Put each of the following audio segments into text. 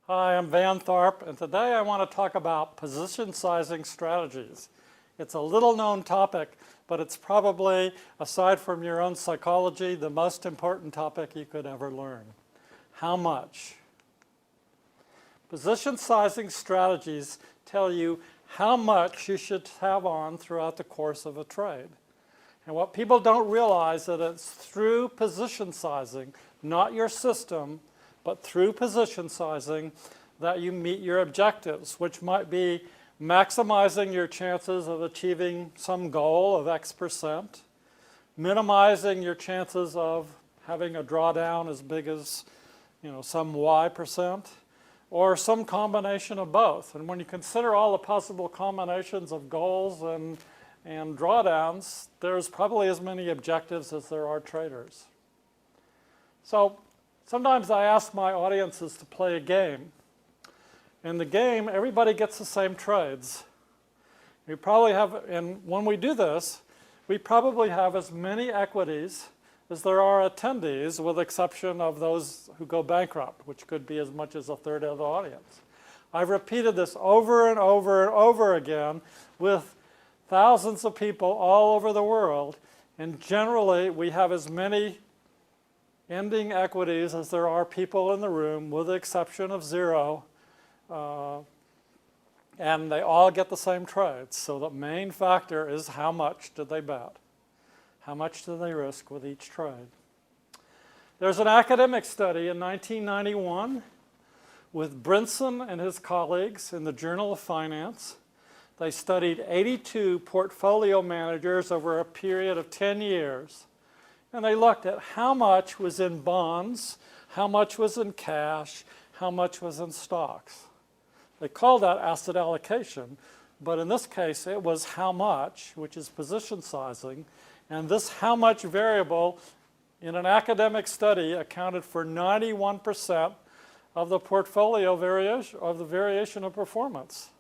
Hi, I'm Van Tharp, and today I want to talk about position sizing strategies. It's a little known topic, but it's probably, aside from your own psychology, the most important topic you could ever learn. How much? Position sizing strategies tell you how much you should have on throughout the course of a trade. And what people don't realize is that it's through position sizing, not your system, but through position sizing that you meet your objectives, which might be maximizing your chances of achieving some goal of X%, minimizing your chances of having a drawdown as big as some Y%, or some combination of both. And when you consider all the possible combinations of goals and drawdowns, there's probably as many objectives as there are traders. So sometimes I ask my audiences to play a game. In the game, everybody gets the same trades. We probably have, and when we do this, we probably have as many equities as there are attendees, with the exception of those who go bankrupt, which could be as much as a third of the audience. I've repeated this over and over and over again with thousands of people all over the world, and generally we have as many ending equities as there are people in the room, with the exception of 0, and they all get the same trades. So the main factor is how much did they bet? How much do they risk with each trade? There's an academic study in 1991 with Brinson and his colleagues in the Journal of Finance. They studied 82 portfolio managers over a period of 10 years. And they looked at how much was in bonds, how much was in cash, how much was in stocks. They called that asset allocation, but in this case it was how much, which is position sizing, and this how much variable in an academic study accounted for 91% of the portfolio variation of performance.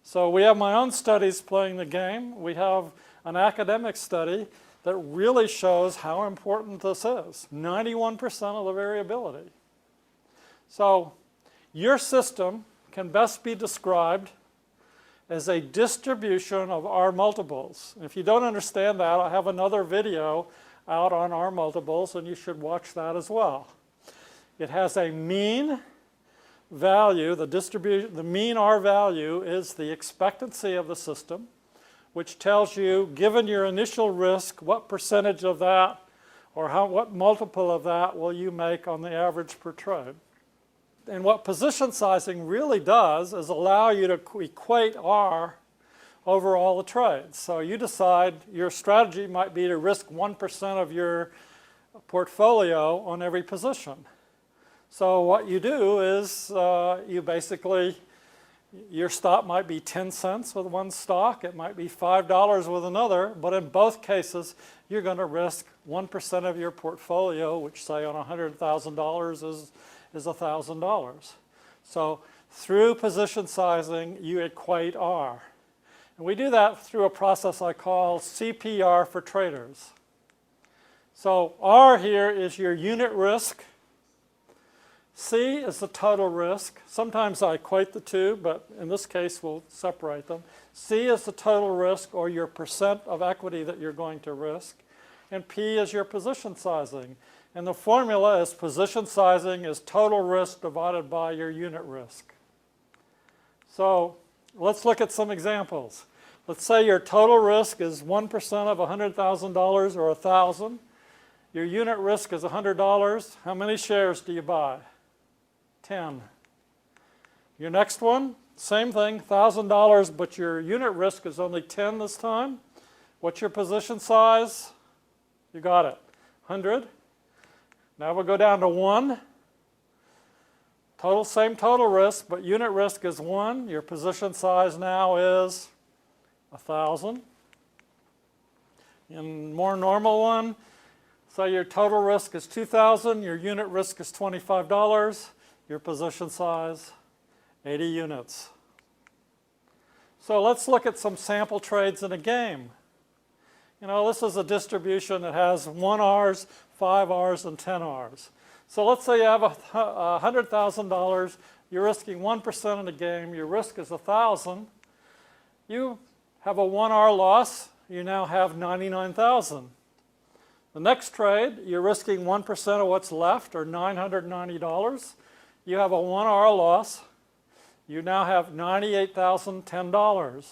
So we have my own studies playing the game. We have an academic study that really shows how important this is. 91% of the variability. So your system can best be described as a distribution of R multiples. If you don't understand that, I have another video out on R multiples, and you should watch that as well. It has a mean value. The mean R value is the expectancy of the system, which tells you, given your initial risk, what percentage of that or what multiple of that will you make on the average per trade. And what position sizing really does is allow you to equate R over all the trades. So you decide your strategy might be to risk 1% of your portfolio on every position. So what you do is you basically, your stop might be 10 cents with one stock, it might be $5 with another, but in both cases you're going to risk 1% of your portfolio, which say on $100,000 is $1,000. So through position sizing you equate R. And we do that through a process I call CPR for traders. So R here is your unit risk. C is the total risk. Sometimes I equate the two, but in this case we'll separate them. C is the total risk, or your percent of equity that you're going to risk. And P is your position sizing. And the formula is position sizing is total risk divided by your unit risk. So let's look at some examples. Let's say your total risk is 1% of $100,000 or 1,000. Your unit risk is $100. How many shares do you buy? 10. Your next one, same thing, $1,000, but your unit risk is only 10 this time. What's your position size? You got it, 100. Now we'll go down to 1. Same total risk, but unit risk is 1. Your position size now is 1,000. In more normal one, so your total risk is 2,000, your unit risk is $25, your position size 80 units. So let's look at some sample trades in a game. This is a distribution that has 1 Rs, 5 Rs, and 10 Rs. So let's say you have $100,000 You're risking 1% in the game. Your risk is 1,000. You have a 1R loss. You now have 99,000. The next trade, you're risking 1% of what's left, or $990. You have a 1R loss. You now have $98,010.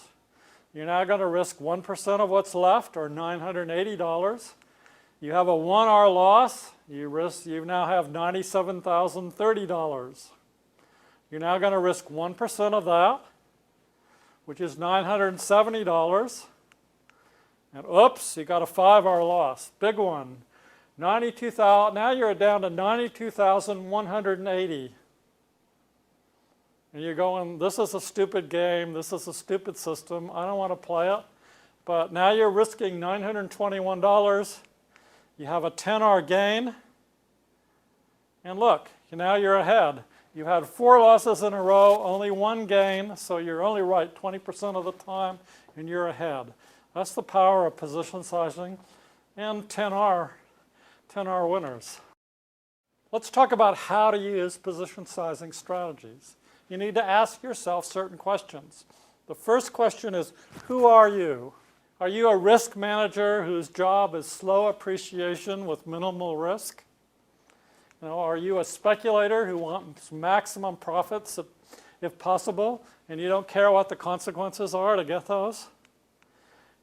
You're now going to risk 1% of what's left, or $980. You have a 1R loss. You now have $97,030. You're now going to risk 1% of that, which is $970. And oops, you got a 5R loss, big one. 92,000. Now you're down to 92,180. And you're going, this is a stupid game, this is a stupid system, I don't want to play it. But now you're risking $921. You have a 10R gain. And look, now you're ahead. You've had 4 losses in a row, only 1 gain, so you're only right 20% of the time, and you're ahead. That's the power of position sizing and 10R winners. Let's talk about how to use position sizing strategies. You need to ask yourself certain questions. The first question is, who are you? Are you a risk manager whose job is slow appreciation with minimal risk? You know, are you a speculator who wants maximum profits if possible, and you don't care what the consequences are to get those?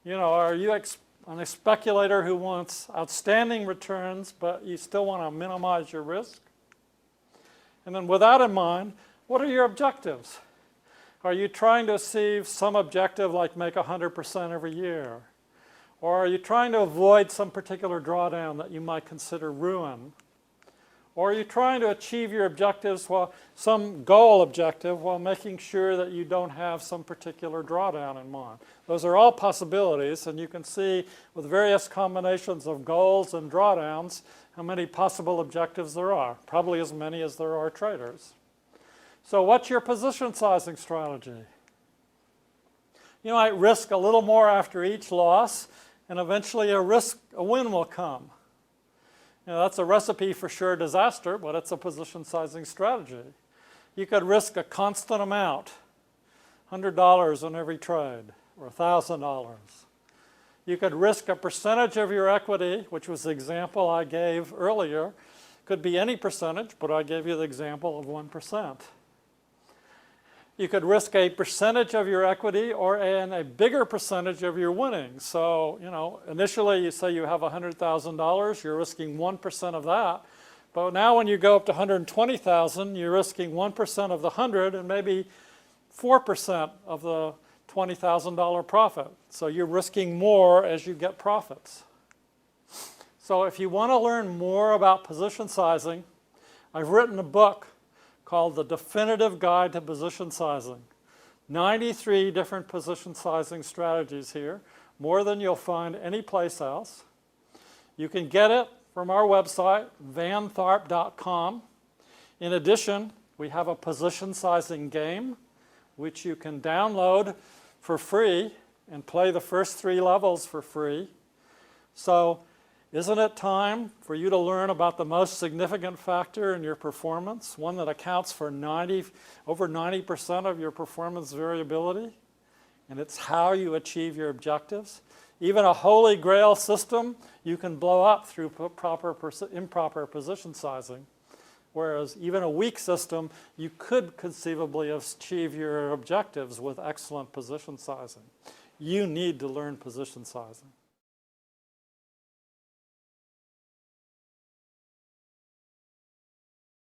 You know, are you a speculator who wants outstanding returns, but you still want to minimize your risk? And then with that in mind, what are your objectives? Are you trying to achieve some objective like make 100% every year? Or are you trying to avoid some particular drawdown that you might consider ruin? Or are you trying to achieve your objectives, some goal objective, while making sure that you don't have some particular drawdown in mind? Those are all possibilities, and you can see with various combinations of goals and drawdowns how many possible objectives there are, probably as many as there are traders. So what's your position sizing strategy? You might risk a little more after each loss, and eventually a win will come. You know, that's a recipe for sure disaster, but it's a position sizing strategy. You could risk a constant amount, $100 on every trade, or $1,000. You could risk a percentage of your equity, which was the example I gave earlier. Could be any percentage, but I gave you the example of 1%. You could risk a percentage of your equity and a bigger percentage of your winnings. So, you know, initially you say you have $100,000, you're risking 1% of that. But now when you go up to $120,000, you're risking 1% of the 100 and maybe 4% of the $20,000 profit. So you're risking more as you get profits. So if you want to learn more about position sizing, I've written a book called The Definitive Guide to Position Sizing. 93 different position sizing strategies here, more than you'll find anyplace else. You can get it from our website, vantharp.com. In addition, we have a position sizing game, which you can download for free and play the first 3 levels for free. So, isn't it time for you to learn about the most significant factor in your performance, one that accounts for over 90% of your performance variability? And it's how you achieve your objectives. Even a holy grail system you can blow up through improper position sizing. Whereas even a weak system, you could conceivably achieve your objectives with excellent position sizing. You need to learn position sizing.